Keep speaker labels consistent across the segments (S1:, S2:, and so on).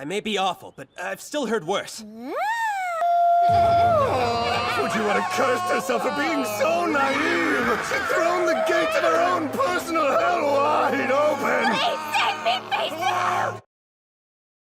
S1: I may be awful, but I've still heard worse.
S2: Fujiwara cursed herself for being so naive! She'd thrown the gates of her own personal hell wide open!
S3: Please send me, please no!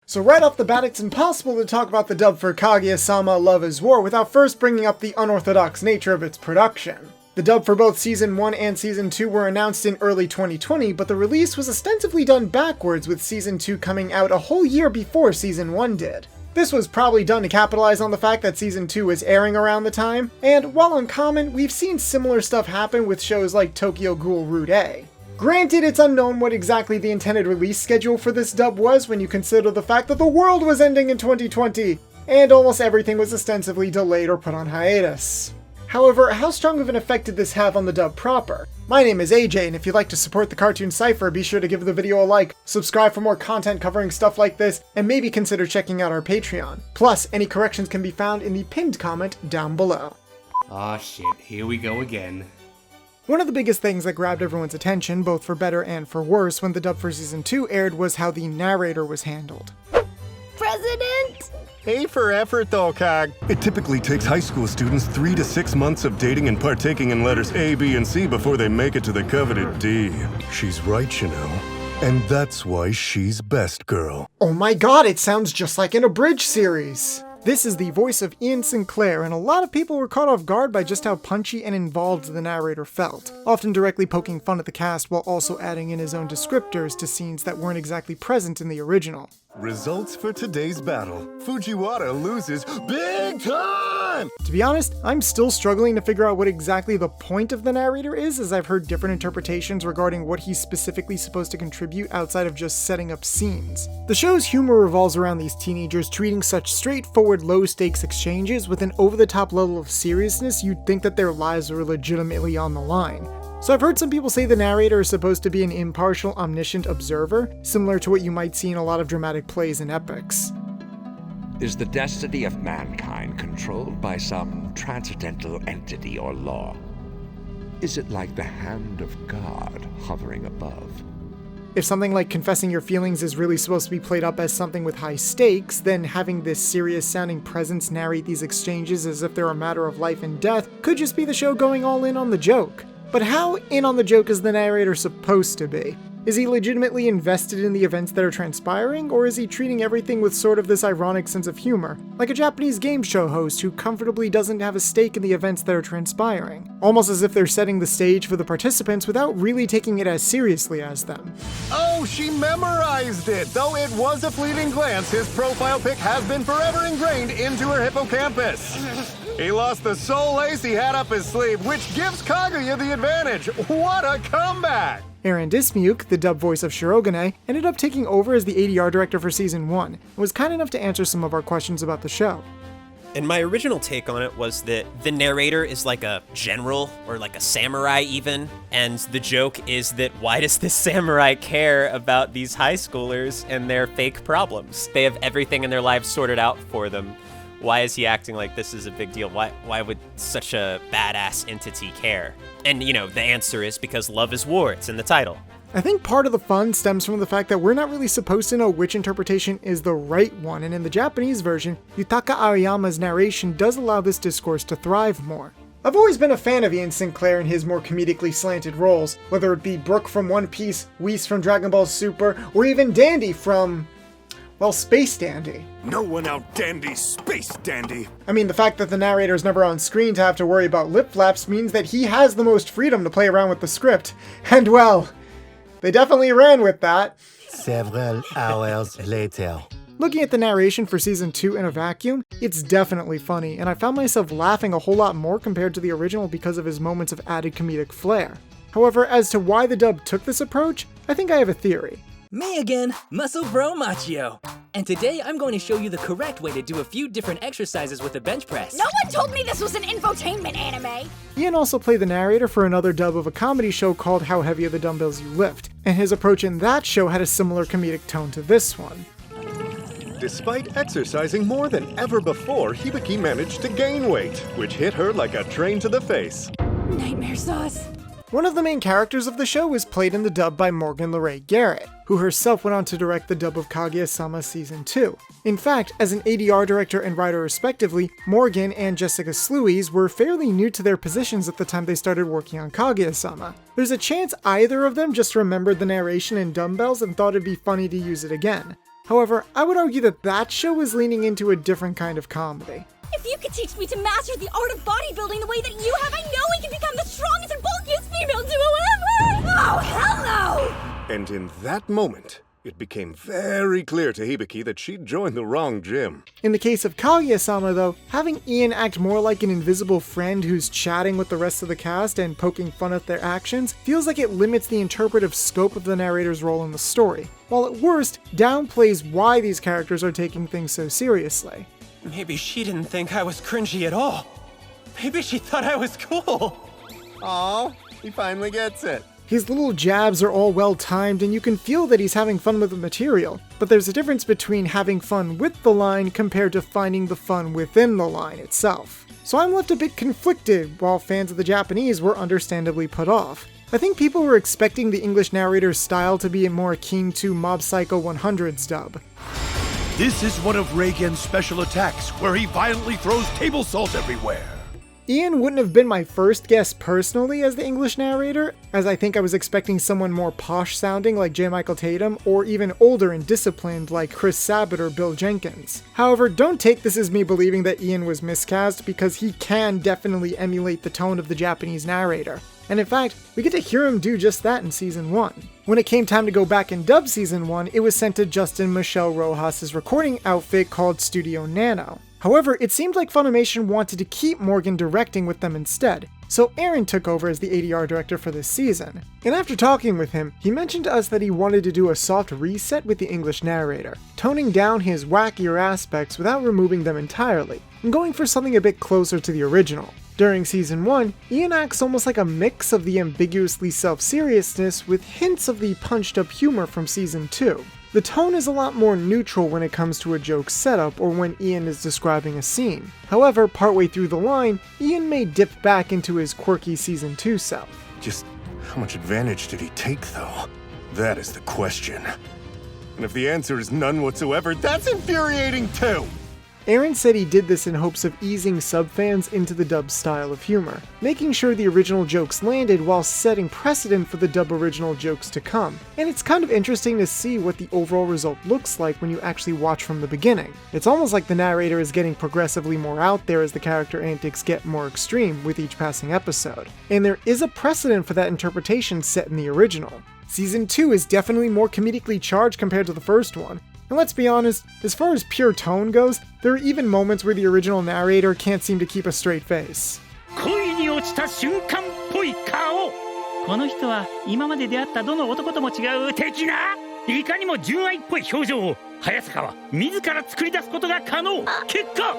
S4: So right off the bat, it's impossible to talk about the dub for Kaguya-sama Love is War without first bringing up the unorthodox nature of its production. The dub for both Season 1 and Season 2 were announced in early 2020, but the release was ostensibly done backwards, with Season 2 coming out a whole year before Season 1 did. This was probably done to capitalize on the fact that Season 2 was airing around the time, and while uncommon, we've seen similar stuff happen with shows like Tokyo Ghoul Route A. Granted, it's unknown what exactly the intended release schedule for this dub was when you consider the fact that the world was ending in 2020, and almost everything was ostensibly delayed or put on hiatus. However, how strong of an effect did this have on the dub proper? My name is AJ, and if you'd like to support the cartoon Cipher, be sure to give the video a like, subscribe for more content covering stuff like this, and maybe consider checking out our Patreon. Plus, any corrections can be found in the pinned comment down below.
S5: Aw shit, here we go again.
S4: One of the biggest things that grabbed everyone's attention, both for better and for worse, when the dub for Season 2 aired was how the narrator was handled.
S3: President?
S2: A for effort though, Kag. It typically takes high school students 3 to 6 months of dating and partaking in letters A, B, and C before they make it to the coveted D. She's right, you know. And that's why she's best girl.
S4: Oh my god, it sounds just like an abridged series! This is the voice of Ian Sinclair, and a lot of people were caught off guard by just how punchy and involved the narrator felt, often directly poking fun at the cast while also adding in his own descriptors to scenes that weren't exactly present in the original.
S2: Results for today's battle. Fujiwara loses big time!
S4: To be honest, I'm still struggling to figure out what exactly the point of the narrator is, as I've heard different interpretations regarding what he's specifically supposed to contribute outside of just setting up scenes. The show's humor revolves around these teenagers treating such straightforward low-stakes exchanges with an over-the-top level of seriousness you'd think that their lives were legitimately on the line. So I've heard some people say the narrator is supposed to be an impartial, omniscient observer, similar to what you might see in a lot of dramatic plays and epics.
S6: Is the destiny of mankind controlled by some transcendental entity or law? Is it like the hand of God hovering above?
S4: If something like confessing your feelings is really supposed to be played up as something with high stakes, then having this serious-sounding presence narrate these exchanges as if they're a matter of life and death could just be the show going all in on the joke. But how in on the joke is the narrator supposed to be? Is he legitimately invested in the events that are transpiring, or is he treating everything with sort of this ironic sense of humor, like a Japanese game show host who comfortably doesn't have a stake in the events that are transpiring? Almost as if they're setting the stage for the participants without really taking it as seriously as them.
S2: Oh, she memorized it! Though it was a fleeting glance, his profile pic has been forever ingrained into her hippocampus. He lost the sole ace he had up his sleeve, which gives Kaguya the advantage. What a comeback!
S4: Aaron Dismuke, the dub voice of Shirogane, ended up taking over as the ADR director for Season 1, and was kind enough to answer some of our questions about the show.
S1: And my original take on it was that the narrator is like a general, or like a samurai even, and the joke is that why does this samurai care about these high schoolers and their fake problems? They have everything in their lives sorted out for them. Why is he acting like this is a big deal? Why would such a badass entity care? And, you know, the answer is because love is war. It's in the title.
S4: I think part of the fun stems from the fact that we're not really supposed to know which interpretation is the right one, and in the Japanese version, Yutaka Ariyama's narration does allow this discourse to thrive more. I've always been a fan of Ian Sinclair and his more comedically slanted roles, whether it be Brook from One Piece, Whis from Dragon Ball Super, or even Dandy from, well, Space Dandy.
S2: No one out-dandy Space Dandy.
S4: I mean, the fact that the narrator's never on screen to have to worry about lip flaps means that he has the most freedom to play around with the script. And well, they definitely ran with that.
S7: Several hours later.
S4: Looking at the narration for Season 2 in a vacuum, it's definitely funny, and I found myself laughing a whole lot more compared to the original because of his moments of added comedic flair. However, as to why the dub took this approach, I think I have a theory.
S8: Me again, Muscle Bro Machio. And today I'm going to show you the correct way to do a few different exercises with a bench press.
S3: No one told me this was an infotainment anime!
S4: Ian also played the narrator for another dub of a comedy show called How Heavy Are the Dumbbells You Lift, and his approach in that show had a similar comedic tone to this one.
S2: Despite exercising more than ever before, Hibiki managed to gain weight, which hit her like a train to the face.
S3: Nightmare sauce.
S4: One of the main characters of the show was played in the dub by Morgan Le Ray Garrett, who herself went on to direct the dub of Kaguya-sama Season 2. In fact, as an ADR director and writer respectively, Morgan and Jessica Sluys were fairly new to their positions at the time they started working on Kaguya-sama. There's a chance either of them just remembered the narration and dumbbells and thought it'd be funny to use it again. However, I would argue that that show was leaning into a different kind of comedy.
S3: If you could teach me to master the art of bodybuilding the way that you have, I know we can become the strongest and bulkiest female duo ever! Oh, hell no!
S2: And in that moment, it became very clear to Hibiki that she'd joined the wrong gym.
S4: In the case of Kaguya-sama though, having Ian act more like an invisible friend who's chatting with the rest of the cast and poking fun at their actions feels like it limits the interpretive scope of the narrator's role in the story, while at worst, downplays why these characters are taking things so seriously.
S1: Maybe she didn't think I was cringy at all. Maybe she thought I was cool.
S2: Aw, he finally gets it.
S4: His little jabs are all well timed and you can feel that he's having fun with the material, but there's a difference between having fun with the line compared to finding the fun within the line itself. So I'm left a bit conflicted, while fans of the Japanese were understandably put off. I think people were expecting the English narrator's style to be more akin to Mob Psycho 100's dub.
S9: This is one of Reagan's special attacks, where he violently throws table salt everywhere.
S4: Ian wouldn't have been my first guess personally as the English narrator, as I think I was expecting someone more posh sounding like J. Michael Tatum, or even older and disciplined like Chris Sabat or Bill Jenkins. However, don't take this as me believing that Ian was miscast, because he can definitely emulate the tone of the Japanese narrator. And in fact, we get to hear him do just that in Season 1. When it came time to go back and dub Season 1, it was sent to Justin Michelle Rojas' recording outfit called Studio Nano. However, it seemed like Funimation wanted to keep Morgan directing with them instead, so Aaron took over as the ADR director for this season. And after talking with him, he mentioned to us that he wanted to do a soft reset with the English narrator, toning down his wackier aspects without removing them entirely, and going for something a bit closer to the original. During Season 1, Ian acts almost like a mix of the ambiguously self-seriousness with hints of the punched-up humor from Season 2. The tone is a lot more neutral when it comes to a joke setup or when Ian is describing a scene. However, partway through the line, Ian may dip back into his quirky Season 2 self.
S2: Just how much advantage did he take, though? That is the question. And if the answer is none whatsoever, that's infuriating too!
S4: Aaron said he did this in hopes of easing subfans into the dub style of humor, making sure the original jokes landed while setting precedent for the dub original jokes to come. And it's kind of interesting to see what the overall result looks like when you actually watch from the beginning. It's almost like the narrator is getting progressively more out there as the character antics get more extreme with each passing episode. And there is a precedent for that interpretation set in the original. Season 2 is definitely more comedically charged compared to the first one. And let's be honest, as far as pure tone goes, there are even moments where the original narrator can't seem to keep a straight face.
S10: 恋に落ちた瞬間っぽい顔。この人は今まで出会ったどの男とも違う的ないかにも純愛っぽい表情を早坂は自ら作り出すことが可能。結果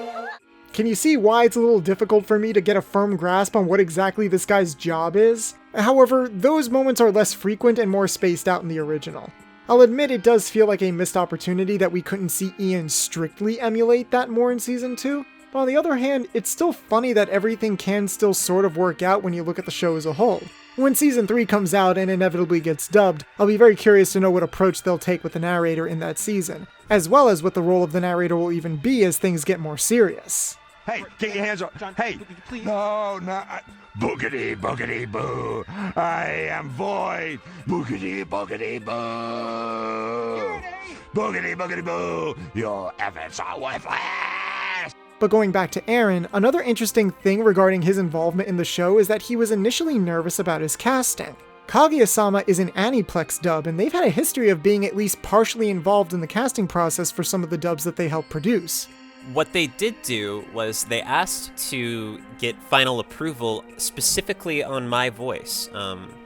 S4: Can you see why it's a little difficult for me to get a firm grasp on what exactly this guy's job is? However, those moments are less frequent and more spaced out in the original. I'll admit it does feel like a missed opportunity that we couldn't see Ian strictly emulate that more in Season 2, but on the other hand, it's still funny that everything can still sort of work out when you look at the show as a whole. When Season 3 comes out and inevitably gets dubbed, I'll be very curious to know what approach they'll take with the narrator in that season, as well as what the role of the narrator will even be as things get more serious.
S9: Hey, get your hands up. Hey, no. Boogity, boogity, boo. I am void. Boogity, boogity, boo. Boogity, boogity, boo. Your efforts are worthless.
S4: But going back to Aaron, another interesting thing regarding his involvement in the show is that he was initially nervous about his casting. Kaguya-sama is an Aniplex dub, and they've had a history of being at least partially involved in the casting process for some of the dubs that they help produce.
S1: What they did do was they asked to get final approval specifically on my voice,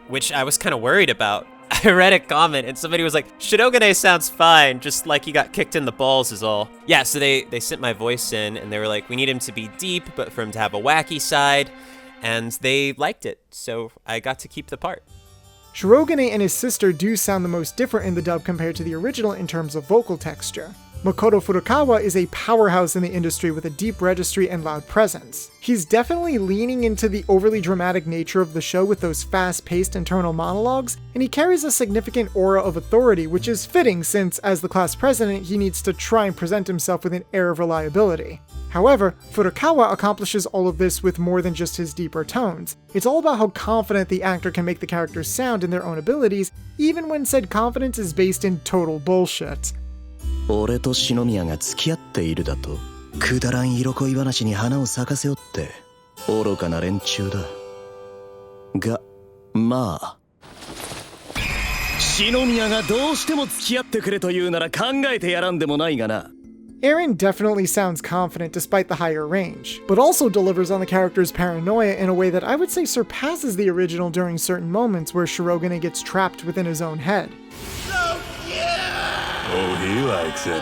S1: which I was kind of worried about. I read a comment and somebody was like, Shiroganes sounds fine, just like he got kicked in the balls is all. Yeah, so they sent my voice in and they were like, we need him to be deep, but for him to have a wacky side, and they liked it, so I got to keep the part.
S4: Shirogane and his sister do sound the most different in the dub compared to the original in terms of vocal texture. Makoto Furukawa is a powerhouse in the industry with a deep registry and loud presence. He's definitely leaning into the overly dramatic nature of the show with those fast-paced internal monologues, and he carries a significant aura of authority, which is fitting since, as the class president, he needs to try and present himself with an air of reliability. However, Furukawa accomplishes all of this with more than just his deeper tones. It's all about how confident the actor can make the characters sound in their own abilities, even when said confidence is based in total bullshit.
S11: 俺と篠宮が付き合っているだとくだらん色恋話に花を咲かせよって愚かな連中だがまあ篠宮がどうしても付き合ってくれと言うなら考えてやらんでもないがな
S4: Eren definitely sounds confident despite the higher range, but also delivers on the character's paranoia in a way that I would say surpasses the original during certain moments where Shirogane gets trapped within his own head.
S9: Oh, he likes it.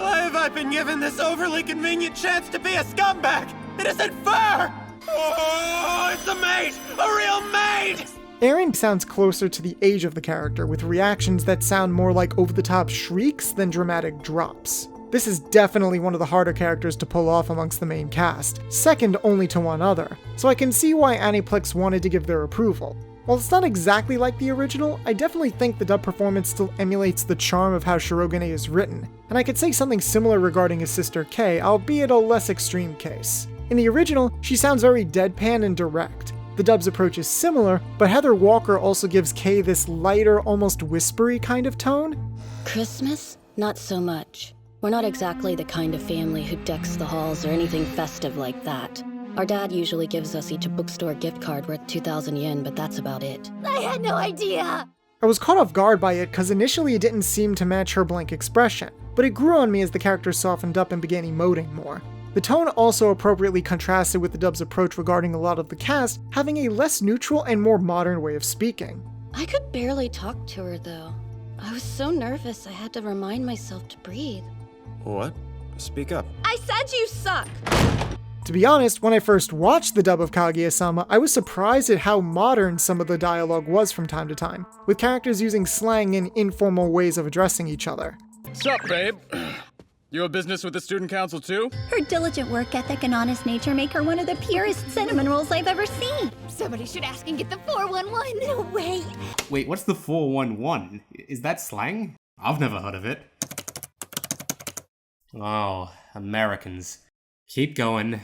S1: Why have I been given this overly convenient chance to be a scumbag? It isn't fair! Oh, it's a maid! A real maid!
S4: Eren sounds closer to the age of the character, with reactions that sound more like over-the-top shrieks than dramatic drops. This is definitely one of the harder characters to pull off amongst the main cast, second only to one other, so I can see why Aniplex wanted to give their approval. While it's not exactly like the original, I definitely think the dub performance still emulates the charm of how Shirogane is written, and I could say something similar regarding his sister Kei, albeit a less extreme case. In the original, she sounds very deadpan and direct. The dub's approach is similar, but Heather Walker also gives Kei this lighter, almost whispery kind of tone.
S12: Christmas? Not so much. We're not exactly the kind of family who decks the halls or anything festive like that. Our dad usually gives us each a bookstore gift card worth 2,000 yen, but that's about it.
S3: I had no idea!
S4: I was caught off guard by it because initially it didn't seem to match her blank expression, but it grew on me as the character softened up and began emoting more. The tone also appropriately contrasted with the dub's approach regarding a lot of the cast having a less neutral and more modern way of speaking.
S12: I could barely talk to her though. I was so nervous I had to remind myself to breathe.
S1: What? Speak up.
S3: I said you suck!
S4: To be honest, when I first watched the dub of Kaguya-sama, I was surprised at how modern some of the dialogue was from time to time, with characters using slang and informal ways of addressing each other.
S13: Sup, babe? You have business with the student council too?
S3: Her diligent work ethic and honest nature make her one of the purest cinnamon rolls I've ever seen. Somebody should ask and get the 411. No way.
S5: Wait, what's the 411? Is that slang? I've never heard of it. Oh, Americans. Keep going.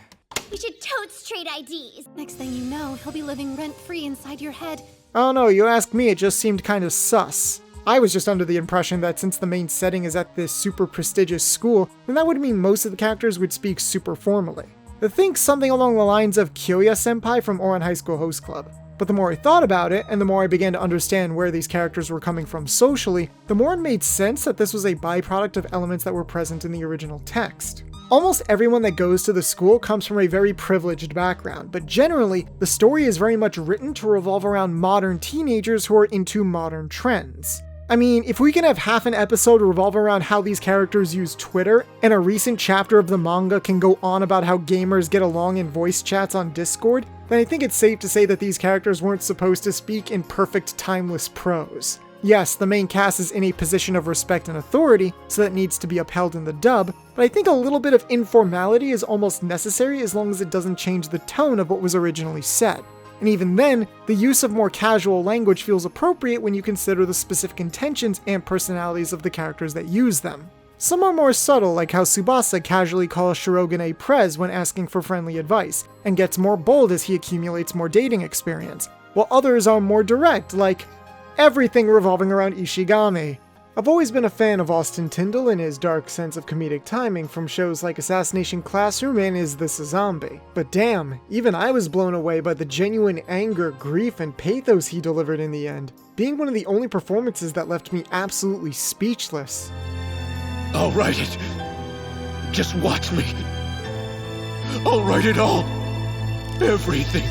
S3: We should totes trade IDs. Next thing you know, he'll be living rent-free inside your head.
S4: Oh no, you ask me, it just seemed kind of sus. I was just under the impression that since the main setting is at this super prestigious school, then that would mean most of the characters would speak super formally. I think something along the lines of Kaguya-senpai from Ouran High School Host Club. But the more I thought about it, and the more I began to understand where these characters were coming from socially, the more it made sense that this was a byproduct of elements that were present in the original text. Almost everyone that goes to the school comes from a very privileged background, but generally, the story is very much written to revolve around modern teenagers who are into modern trends. I mean, if we can have half an episode revolve around how these characters use Twitter, and a recent chapter of the manga can go on about how gamers get along in voice chats on Discord, then I think it's safe to say that these characters weren't supposed to speak in perfect timeless prose. Yes, the main cast is in a position of respect and authority, so that needs to be upheld in the dub, but I think a little bit of informality is almost necessary as long as it doesn't change the tone of what was originally said. And even then, the use of more casual language feels appropriate when you consider the specific intentions and personalities of the characters that use them. Some are more subtle, like how Tsubasa casually calls Shirogane Prez when asking for friendly advice, and gets more bold as he accumulates more dating experience, while others are more direct, like everything revolving around Ishigami. I've always been a fan of Austin Tyndall and his dark sense of comedic timing from shows like Assassination Classroom and Is This a Zombie? But damn, even I was blown away by the genuine anger, grief, and pathos he delivered in the end, being one of the only performances that left me absolutely speechless.
S9: I'll write it. Just watch me. I'll write it all. Everything.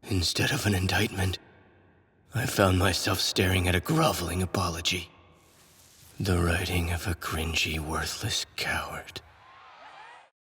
S11: Instead of an indictment, I found myself staring at a groveling apology. The writing of a cringy, worthless coward.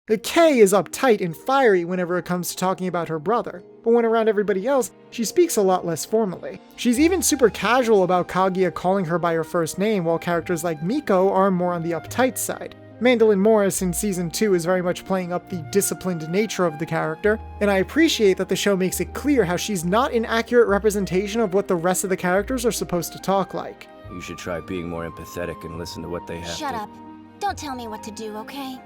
S4: Kei is uptight and fiery whenever it comes to talking about her brother, but when around everybody else, she speaks a lot less formally. She's even super casual about Kaguya calling her by her first name, while characters like Miko are more on the uptight side. Mandolin Morris in Season 2 is very much playing up the disciplined nature of the character, and I appreciate that the show makes it clear how she's not an accurate representation of what the rest of the characters are supposed to talk like.
S14: You should try being more empathetic and listen to what they have
S3: Shut up. Don't tell me what to do, okay?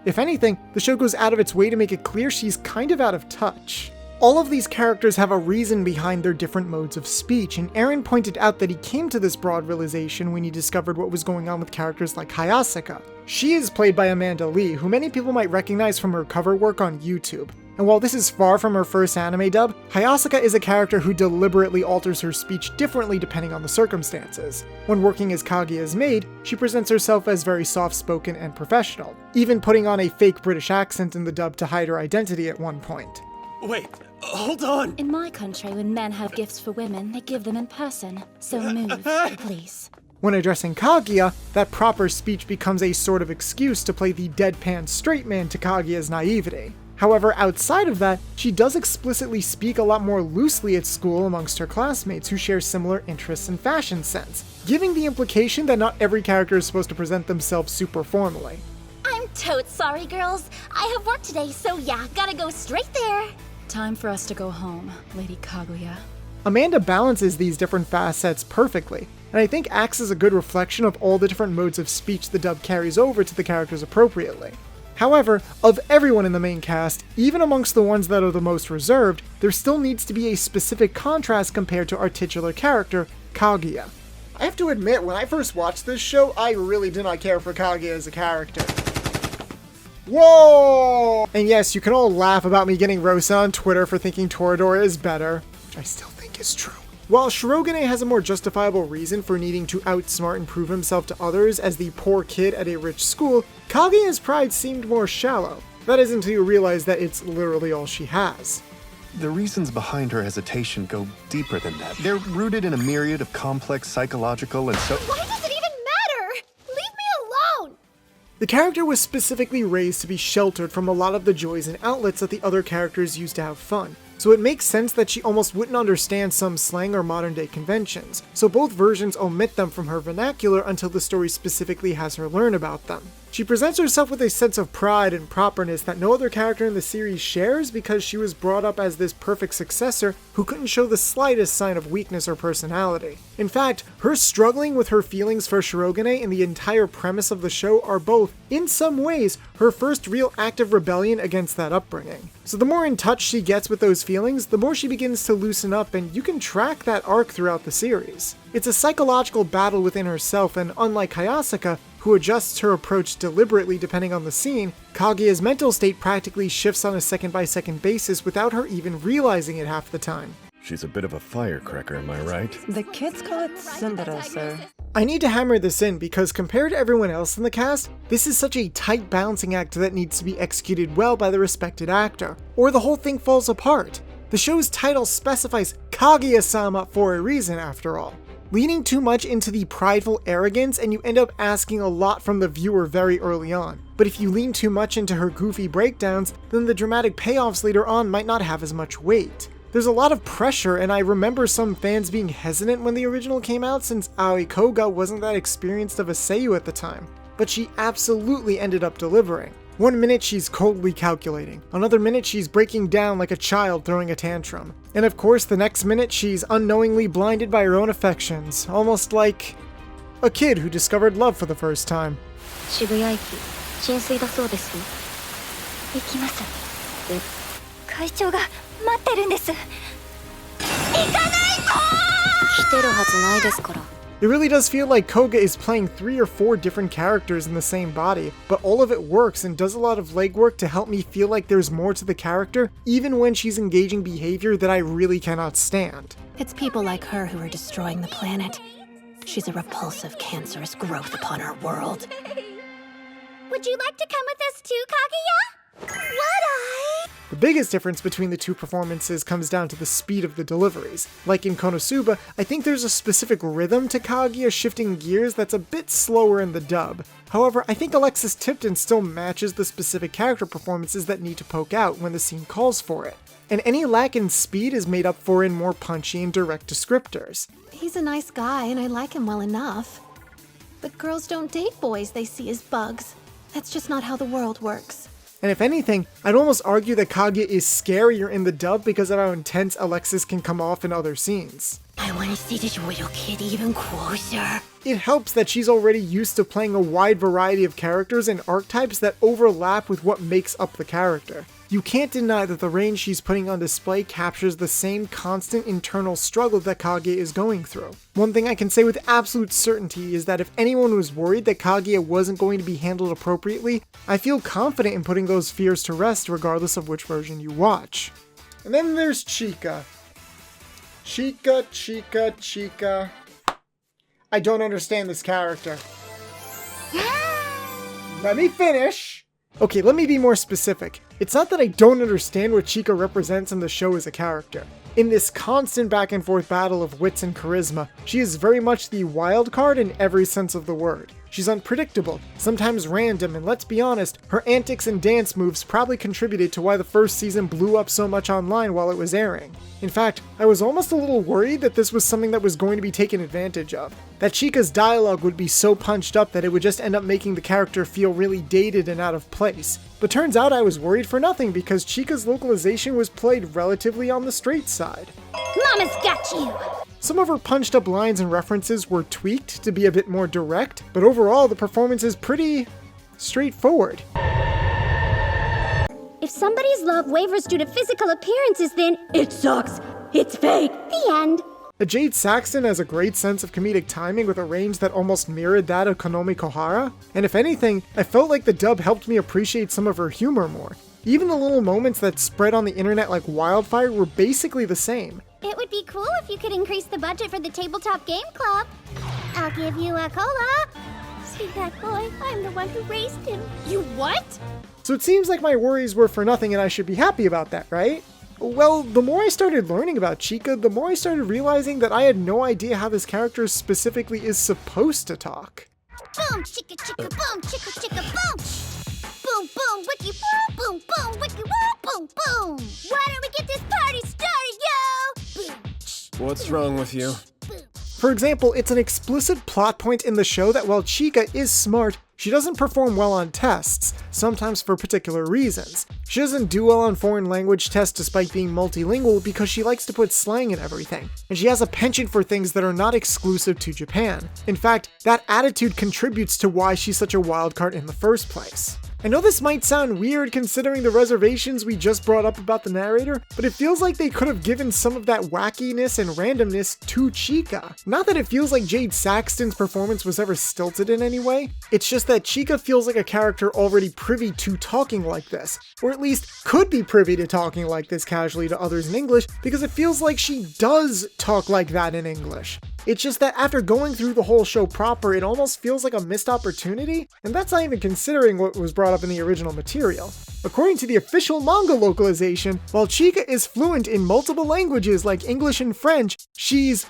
S4: If anything, the show goes out of its way to make it clear she's kind of out of touch. All of these characters have a reason behind their different modes of speech, and Aaron pointed out that he came to this broad realization when he discovered what was going on with characters like Hayasaka. She is played by Amanda Lee, who many people might recognize from her cover work on YouTube. And while this is far from her first anime dub, Hayasaka is a character who deliberately alters her speech differently depending on the circumstances. When working as Kaguya's maid, she presents herself as very soft-spoken and professional, even putting on a fake British accent in the dub to hide her identity at one point.
S1: Wait, hold on!
S3: In my country, when men have gifts for women, they give them in person. So move, please.
S4: When addressing Kaguya, that proper speech becomes a sort of excuse to play the deadpan straight man to Kaguya's naivety. However, outside of that, she does explicitly speak a lot more loosely at school amongst her classmates who share similar interests and fashion sense, giving the implication that not every character is supposed to present themselves super formally.
S3: I'm totes sorry, girls. I have work today, so yeah, gotta go straight there.
S15: Time for us to go home, Lady Kaguya.
S4: Amanda balances these different facets perfectly, and I think acts as a good reflection of all the different modes of speech the dub carries over to the characters appropriately. However, of everyone in the main cast, even amongst the ones that are the most reserved, there still needs to be a specific contrast compared to our titular character, Kaguya. I have to admit, when I first watched this show, I really did not care for Kaguya as a character. Whoa! And yes, you can all laugh about me getting roasted on Twitter for thinking Toradora is better, which I still think is true. While Shirogane has a more justifiable reason for needing to outsmart and prove himself to others as the poor kid at a rich school, Kaguya's pride seemed more shallow. That is until you realize that it's literally all she has.
S2: The reasons behind her hesitation go deeper than that. They're rooted in a myriad of complex psychological and
S3: Why does it even matter? Leave me alone!
S4: The character was specifically raised to be sheltered from a lot of the joys and outlets that the other characters used to have fun. So it makes sense that she almost wouldn't understand some slang or modern day conventions, so both versions omit them from her vernacular until the story specifically has her learn about them. She presents herself with a sense of pride and properness that no other character in the series shares because she was brought up as this perfect successor who couldn't show the slightest sign of weakness or personality. In fact, her struggling with her feelings for Shirogane and the entire premise of the show are both, in some ways, her first real act of rebellion against that upbringing. So the more in touch she gets with those feelings, the more she begins to loosen up, and you can track that arc throughout the series. It's a psychological battle within herself, and unlike Hayasaka, who adjusts her approach deliberately depending on the scene, Kaguya's mental state practically shifts on a second-by-second basis without her even realizing it half the time.
S2: She's a bit of a firecracker, am I right?
S15: The kids call it tsundere, sir.
S4: I need to hammer this in because compared to everyone else in the cast, this is such a tight balancing act that needs to be executed well by the respected actor, or the whole thing falls apart. The show's title specifies Kaguya-sama for a reason, after all. Leaning too much into the prideful arrogance and you end up asking a lot from the viewer very early on. But if you lean too much into her goofy breakdowns, then the dramatic payoffs later on might not have as much weight. There's a lot of pressure, and I remember some fans being hesitant when the original came out since Aoi Koga wasn't that experienced of a seiyuu at the time. But she absolutely ended up delivering. One minute she's coldly calculating, another minute she's breaking down like a child throwing a tantrum. And of course the next minute she's unknowingly blinded by her own affections, almost like a kid who discovered love for the first time.
S3: 渋谷駅、浸水だそうですよ。行きます。会長が待ってるんです。行かないと！来てるはずないですから。
S4: It really does feel like Koga is playing 3 or 4 different characters in the same body, but all of it works and does a lot of legwork to help me feel like there's more to the character, even when she's engaging behavior that I really cannot stand.
S15: It's people like her who are destroying the planet. She's a repulsive, cancerous growth upon our world.
S3: Would you like to come with us too, Kaguya? Would I?
S4: The biggest difference between the two performances comes down to the speed of the deliveries. Like in Konosuba, I think there's a specific rhythm to Kaguya shifting gears that's a bit slower in the dub. However, I think Alexis Tipton still matches the specific character performances that need to poke out when the scene calls for it. And any lack in speed is made up for in more punchy and direct descriptors.
S15: He's a nice guy and I like him well enough. But girls don't date boys they see as bugs. That's just not how the world works.
S4: And if anything, I'd almost argue that Kaguya is scarier in the dub because of how intense Alexis can come off in other scenes.
S15: I want to see this little kid even closer.
S4: It helps that she's already used to playing a wide variety of characters and archetypes that overlap with what makes up the character. You can't deny that the range she's putting on display captures the same constant internal struggle that Kaguya is going through. One thing I can say with absolute certainty is that if anyone was worried that Kaguya wasn't going to be handled appropriately, I feel confident in putting those fears to rest regardless of which version you watch. And then there's Chika. Chika. I don't understand this character. Let me finish. Okay, let me be more specific. It's not that I don't understand what Chika represents in the show as a character. In this constant back and forth battle of wits and charisma, she is very much the wild card in every sense of the word. She's unpredictable, sometimes random, and let's be honest, her antics and dance moves probably contributed to why the first season blew up so much online while it was airing. In fact, I was almost a little worried that this was something that was going to be taken advantage of. That Chika's dialogue would be so punched up that it would just end up making the character feel really dated and out of place. But turns out I was worried for nothing because Chika's localization was played relatively on the straight side.
S3: Mama's got you!
S4: Some of her punched up lines and references were tweaked to be a bit more direct, but overall the performance is pretty straightforward.
S3: If somebody's love wavers due to physical appearances, then it sucks. It's fake. The end.
S4: Jade Saxton has a great sense of comedic timing with a range that almost mirrored that of Konomi Kohara, and if anything, I felt like the dub helped me appreciate some of her humor more. Even the little moments that spread on the internet like wildfire were basically the same.
S3: It would be cool if you could increase the budget for the tabletop game club. I'll give you a cola. See that boy? I'm the one who raised him. You what?
S4: So it seems like my worries were for nothing and I should be happy about that, right? Well, the more I started learning about Chika, the more I started realizing that I had no idea how this character specifically is supposed to talk.
S3: Boom, chicka, chicka, boom, chicka, chicka, boom. Boom, boom, wiki, boom, boom, boom, wiki, boom, boom. Why don't we get this party started, yo? Boom.
S13: What's wrong with you?
S4: For example, it's an explicit plot point in the show that while Chika is smart, she doesn't perform well on tests, sometimes for particular reasons. She doesn't do well on foreign language tests despite being multilingual because she likes to put slang in everything, and she has a penchant for things that are not exclusive to Japan. In fact, that attitude contributes to why she's such a wild card in the first place. I know this might sound weird considering the reservations we just brought up about the narrator, but it feels like they could have given some of that wackiness and randomness to Chika. Not that it feels like Jade Saxton's performance was ever stilted in any way, it's just that Chika feels like a character already privy to talking like this, or at least could be privy to talking like this casually to others in English, because it feels like she does talk like that in English. It's just that after going through the whole show proper, it almost feels like a missed opportunity, and that's not even considering what was brought up in the original material. According to the official manga localization, while Chika is fluent in multiple languages like English and French, she's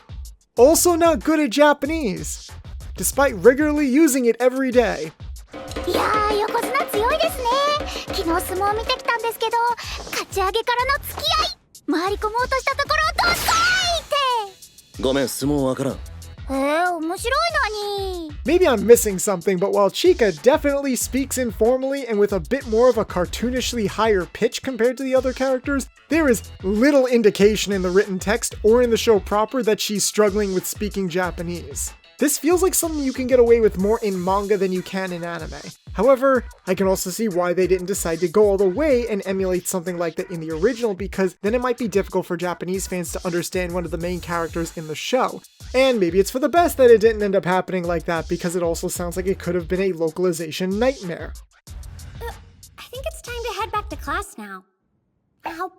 S4: also not good at Japanese, despite regularly using it every day.
S3: いやー、横綱強いですね。昨日相撲見てきたんですけど、勝ち上げからの付き合い、回り込もうとしたところをどっこいって。
S11: ごめん、相撲わからん。
S3: 面白いのに。
S4: Maybe I'm missing something, but while Chika definitely speaks informally and with a bit more of a cartoonishly higher pitch compared to the other characters, there is little indication in the written text or in the show proper that she's struggling with speaking Japanese. This feels like something you can get away with more in manga than you can in anime. However, I can also see why they didn't decide to go all the way and emulate something like that in the original, because then it might be difficult for Japanese fans to understand one of the main characters in the show. And maybe it's for the best that it didn't end up happening like that, because it also sounds like it could have been a localization nightmare.
S3: I think it's time to head back to class now. Ow.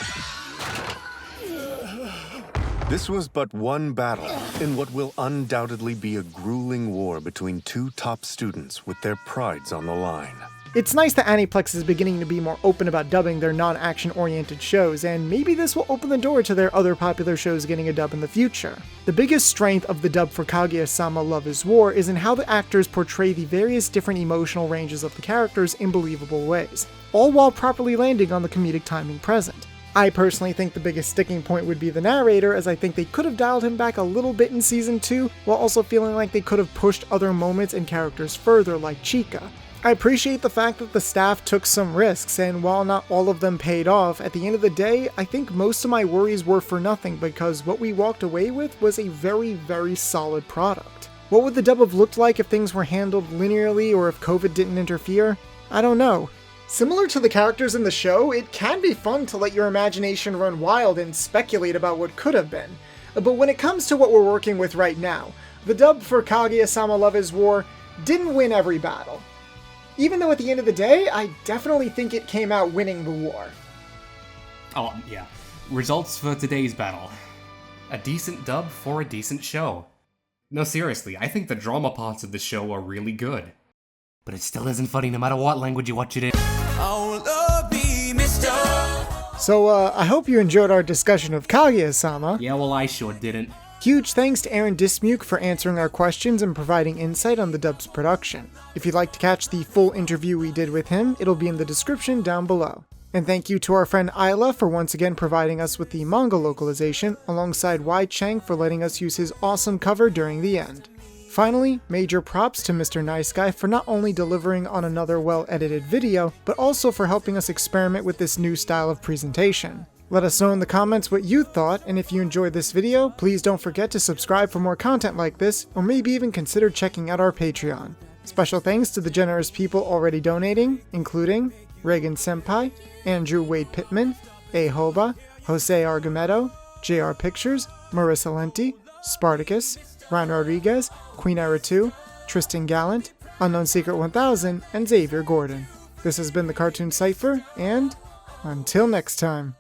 S2: This was but one battle in what will undoubtedly be a grueling war between two top students with their prides on the line.
S4: It's nice that Aniplex is beginning to be more open about dubbing their non-action oriented shows, and maybe this will open the door to their other popular shows getting a dub in the future. The biggest strength of the dub for Kaguya-sama Love is War is in how the actors portray the various different emotional ranges of the characters in believable ways, all while properly landing on the comedic timing present. I personally think the biggest sticking point would be the narrator, as I think they could have dialed him back a little bit in Season 2, while also feeling like they could have pushed other moments and characters further, like Chika. I appreciate the fact that the staff took some risks, and while not all of them paid off, at the end of the day, I think most of my worries were for nothing because what we walked away with was a very, very solid product. What would the dub have looked like if things were handled linearly or if COVID didn't interfere? I don't know. Similar to the characters in the show, it can be fun to let your imagination run wild and speculate about what could have been. But when it comes to what we're working with right now, the dub for Kaguya-sama Love is War didn't win every battle. Even though at the end of the day, I definitely think it came out winning the war.
S5: Oh, yeah. Results for today's battle. A decent dub for a decent show. No, seriously, I think the drama parts of the show are really good. But it still isn't funny no matter what language you watch it in.
S4: So, I hope you enjoyed our discussion of Kaguya-sama.
S5: Yeah, well, I sure didn't.
S4: Huge thanks to Aaron Dismuke for answering our questions and providing insight on the dub's production. If you'd like to catch the full interview we did with him, it'll be in the description down below. And thank you to our friend Isla for once again providing us with the manga localization, alongside Y Chang for letting us use his awesome cover during the end. Finally, major props to Mr. Nice Guy for not only delivering on another well-edited video, but also for helping us experiment with this new style of presentation. Let us know in the comments what you thought, and if you enjoyed this video, please don't forget to subscribe for more content like this, or maybe even consider checking out our Patreon. Special thanks to the generous people already donating, including Reagan Senpai, Andrew Wade Pittman, A. Hoba, Jose Argumedo, JR Pictures, Marissa Lenti, Spartacus, Ryan Rodriguez, Queen Era 2, Tristan Gallant, Unknown Secret 1000, and Xavier Gordon. This has been the Cartoon Cipher, and until next time.